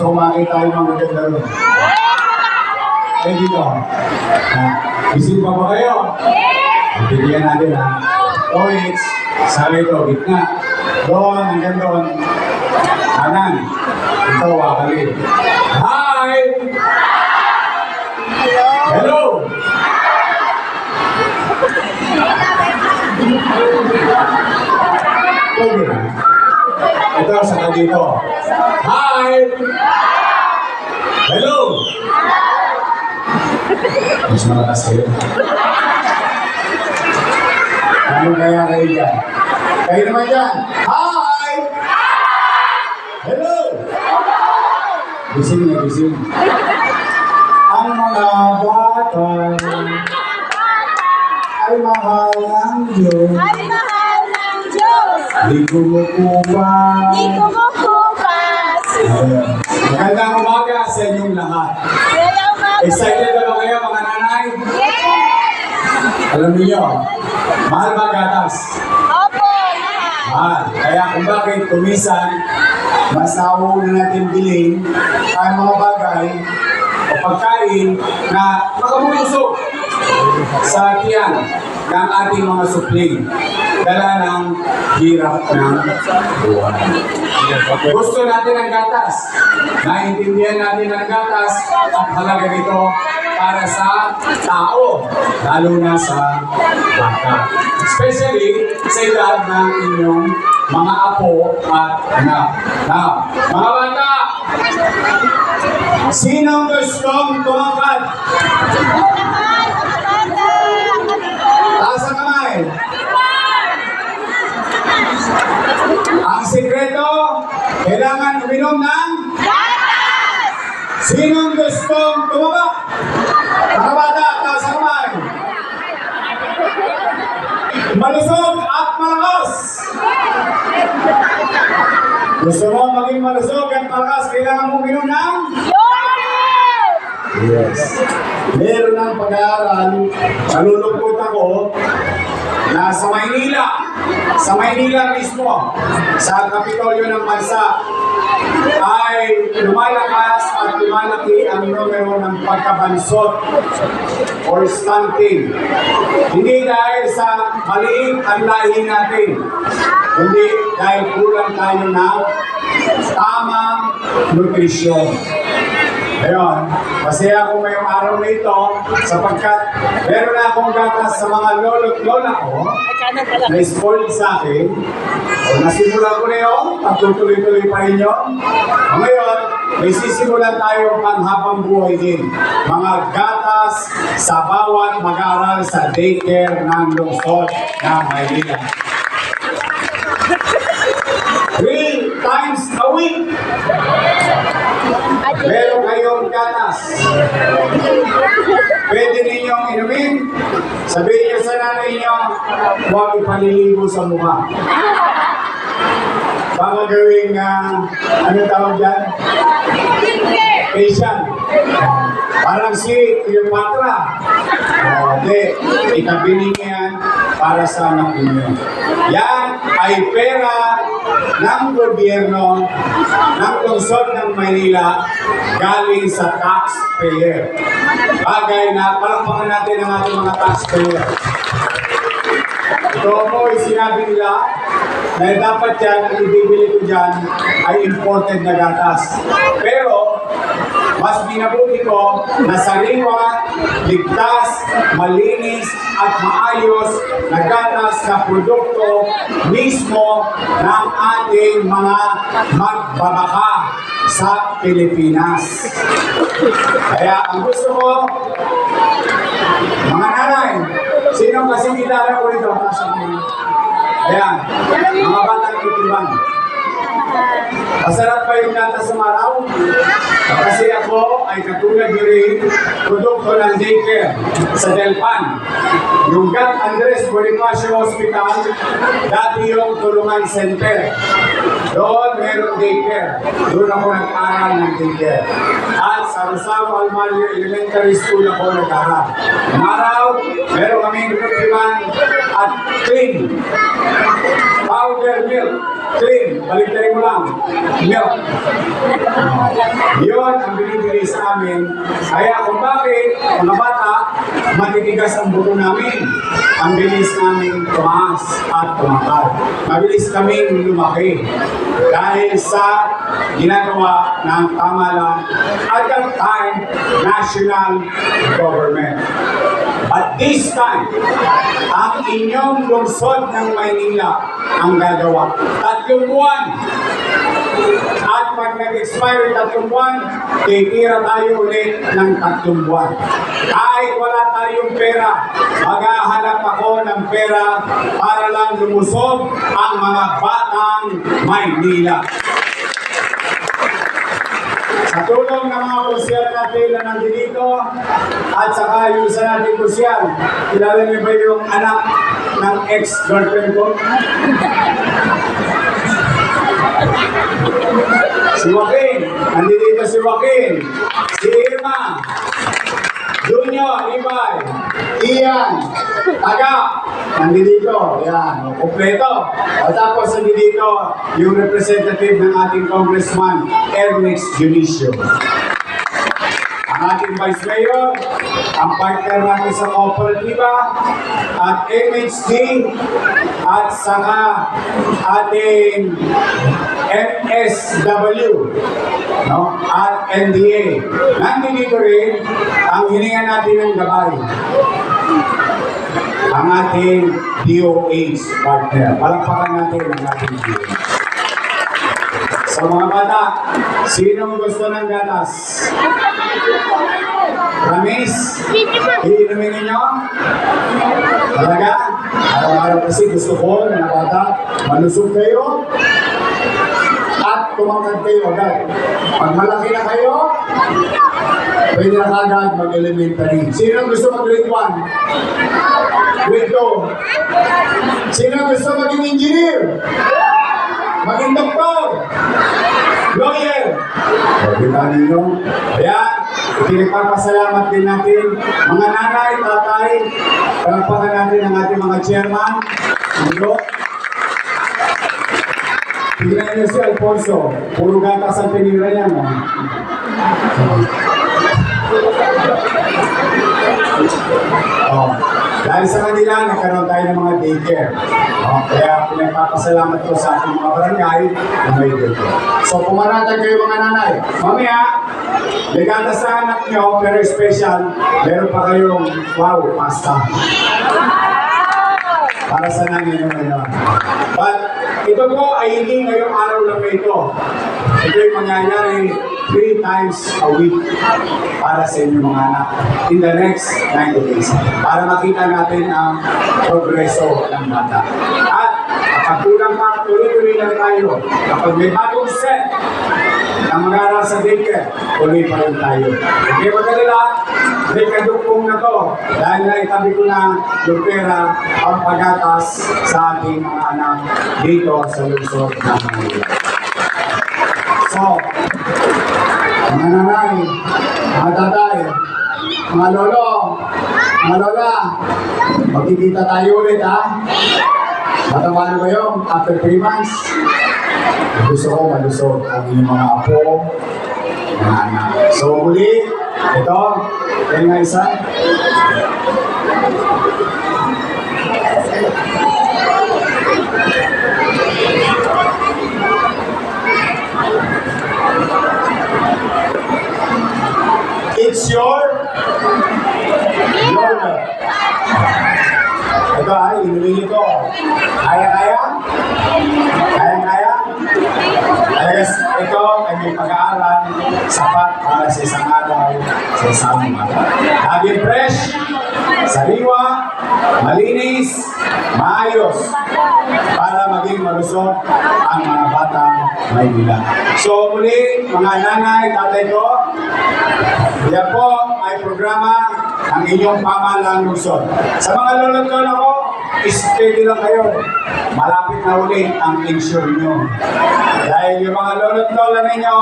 So kumakita tayo mga maganda rin. Ay dito. Isip pa ba kayo? Bigyan natin ha. Oits, sabi ito, gitna. Doon, hanggang doon. Kanan. Ito, wakalin. Hi! Hello! Okay na. Ito, saka dito. Hi! Hello! Mas malakas kayo. Ano kaya kayo dyan? Kayo naman dyan. Hi! Hello! Gising na, gising. Ang mga bata ay mahal ng Diyos. Ay, mahal ng Diyos. Di kumukupas. Di kumukupas. Magandang umaga sa inyong lahat. Kaya umaga. Excited na ba kayo mga nanay? Yes! Alam niyo, mahal ba gatas? Opo, lahat. Mahal. Kaya kung bakit kumisan, mas nauuna natin bilhin ang mga bagay o pagkain na makabusog sa tiyan ng ating mga supling. Dala ng hirap ng buhay. Gusto natin ang gatas. Naintindihan natin ang gatas at halaga nito para sa tao, lalo na sa bata. Especially sa edad ng inyong mga apo at anak. Now, mga bata, sinong gustong tumakat? Taas ang kamay. Ang sikreto, kailangan uminom ng Gatas! sinong gustong tumaba? Mga bata, taas ang kamay. Malusog at malakas. Gusto mo maging malusog at malakas, kailangan mo uminom ng Yogurt! yes. Meron ng pag-aaral, nalulungkot ako, na sa Maynila mismo, sa Kapitolyo ng Bansa, ay lumalakas at lumalaki ang numero ng pagkabansot or stunting. Hindi dahil sa maliit ang lahi natin, kundi dahil kulang tayo ng tamang nutrisyon. Ngayon, masaya ako ngayong araw na ito sapagkat meron na akong gatas sa mga lolo't lola ko na spoiled sa akin. O nasimulan ko na yun, pagtutuloy-tuloy pa rin yun. O ngayon, may sisimulan tayong panghabang buhay din. Mga gatas sa bawat mag-aaral sa daycare ng lungsod ng Maynila. 3 times a week. Meron kayong gatas. Pwede ninyong inumin. Sabihin niyo sa nanay niyo, huwag ipaliligo sa mukha. Baka gawing, ano tawag dyan? Facial. Parang si Cleopatra. Hindi, ikabili niya yan para sa anak ninyo. Yan ay pera ng gobyerno ng lungsod ng Maynila galing sa taxpayer. Bagay na palakpakan natin ang ating mga taxpayer. Ito mo, sinabi nila na dapat yan, ang ibibili ko dyan ay imported na gatas. Pero, mas binabuti ko na sariwa, ligtas, malinis, at maayos na gatas na produkto mismo ng ating mga magbabaka sa Pilipinas. Kaya ang gusto ko, mga nanay, sino kasi kilala ko ito? Ayan, mga batang kutiban. Masarap pa yung gatas sa maraw. Kasi ako ay katulad nyo rin, produkto ng daycare sa Delpan. Yung Gat Andres Bonifacio Hospital, dati yung Tulungan Center. Doon meron daycare. Doon ako nag-aral ng daycare. At sa Rosario Almario Elementary School ako nag-aral. Ang araw, meron kaming nutriman at clean. Powder milk. Clean. Balik mo lang. Milk. Yun ang binibili sa amin. Kaya kung bakit, mga bata, matitigas ang buto namin. Ang bilis namin tumaas at tumakal. Mabilis kaming lumaki. Dahil sa ginagawa ng pamahalaan at that time, national government. At this time, ang inyong lungsod ng Maynila ang gagawa. 3 buwan. At pag nag-expire 3 buwan, titira tayo ulit ng 3 buwan. Kahit wala tayong pera, maghahanap ako ng pera para lang lumusog ang mga batang Maynila. Sa tulong ng mga kusyal natin na nandito at saka yung isa natin kusyal, kilala niyo ba yung anak ng ex-girlfriend ko? Si Joaquin, nandito si Joaquin, si Irma, Junior, Ibay, Ian, Taga, nandito, yan, kompleto. O tapos nandito yung representative ng ating congressman, Ernest Junicio. Ang ating vice mayor, ang partner natin sa kooperatiba, at MHD, at saka ating MSW, no? At NDA. Nandito rin ang hininga natin ng gabay. Ang ating DOH partner. Palakpakan natin ang ating DOH. Sa mga bata, sinong gusto ng gatas? Promise? Iinumin ninyo? Talaga? Araw-araw kasi gusto ko, mga bata, malusog kayo at tumangkad kayo agad. Pag malaki na kayo, pwede na agad mag-elementary. Sino gusto mag-grade 1? Grade 2? Sino gusto maging engineer? Maging doktor? Lawyer? Kita ninyo? Kaya, pinagpapasalamat din natin mga nanay, tatay, palakpakan natin ang ating mga chairman, mundo. Tignan niyo si Alfonso, puro gatas ang tinira niya. No? Oh, dahil sa kanila, nagkaroon tayo ng mga daycare. Oh, kaya pinagpapasalamat ko sa ating mga barangay na may daycare. So, pumanatag kayo mga nanay. Mamaya, may gatas sa anak nyo, pero special, meron pa kayong, wow, pasta. Para sa nanay nyo ngayon. But, ito po ay hindi ngayong araw lang ito. Ito yung mangyayari 3 times a week para sa inyong mga anak in the next 90 days. Para makita natin ang progreso ng bata. At kapag kulang pa, tuloy-tuloy lang tayo. Kapag may bagong set na mag-aaral sa daycare, tuloy pa rin tayo. Hindi magkalala, may kadukong na to dahil naitabi ko na yung pera ang pagatas sa ating mga anak dito sa lungsod ng Manila. So, mga nanay, mga tatay, mga lolo, mga lola, magkikita tayo ulit ha. Matamaan ba yun? After 3 months, gusto ko malusog ang inyong mga apo, mga anak. So muli, ito, yan nga isa. It's your honor. Ito ay, inuwi ito. Kaya-kaya? Kaya-kaya? Talagas, ito ay may pag-aaral sapat para sa isang araw, sa isang umaga. Laging fresh, sariwa, malinis, maayos, para maging malusog ang mga batang Maynila. So muli, mga nanay, tatay ko, yan po ay programa ang inyong pamahalaan lungsod. Sa mga lolo't lolo ko, steady lang kayo. Malapit na ulit ang insure nyo. Dahil yung mga lolo't lola ninyo,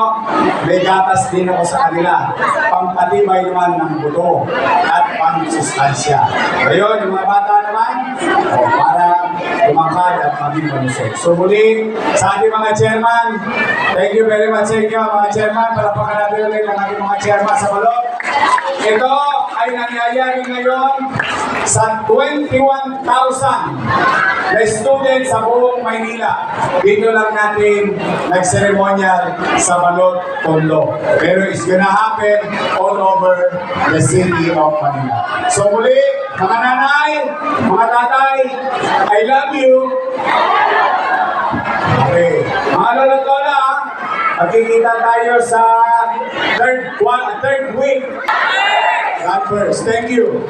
may gatas din ako sa kanila. Pampatibay naman ng buto at pangsustansya. Ngayon, yung mga bata naman, para tumakad at maging malusog. So muli, sa ating mga chairman, thank you very much sa inyo mga chairman. Palapakan natin ulit ang ating mga chairman sa balot. Ito ay nangyayari ngayon sa 21,000 na students sa buong Maynila. Dito lang natin nag-ceremonial sa Balot, Tondo. Pero it's gonna happen all over the city of Manila. So muli, mga nanay, mga tatay, I love you. Okay. Mga lolo't lola, magkikita tayo sa third week. God first. Thank you.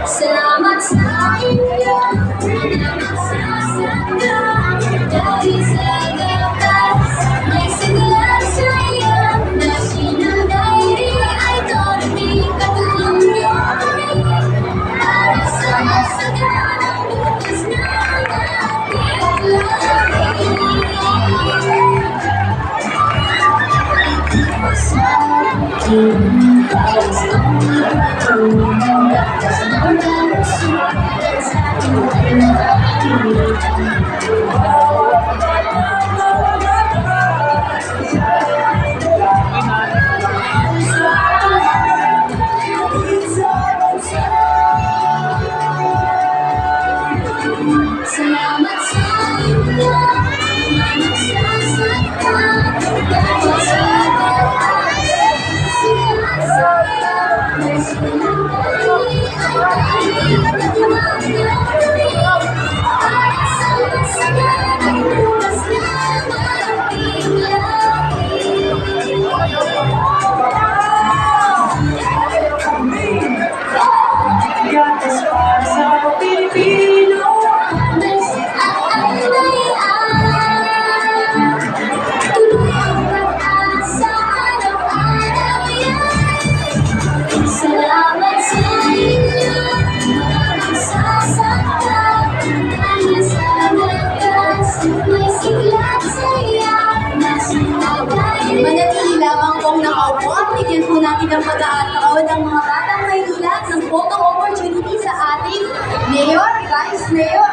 Salamat sa inyo, dahil sa gatas, may sigla sa iyo, na sinunday ay torbi, katulong niyo kami, para sa masaganang bukas na ating labi. Sa aking pagkas, salamat sa inyo, nagsasaka, dahil sa gatas, sinasaya, na sinunday ay katulong niyo kami, para sa masaganang bukas na ating Gatas para sa Pilipino. salamat sa inyo, nagsasaka, dahil sa gatas, may sigla saya, na sinunday. Manatili lamang pong nakaupo at bigyan po natin ng pag-aaraw ng mga batang Maynila ng photo opportunity sa ating Mayor, Vice Mayor,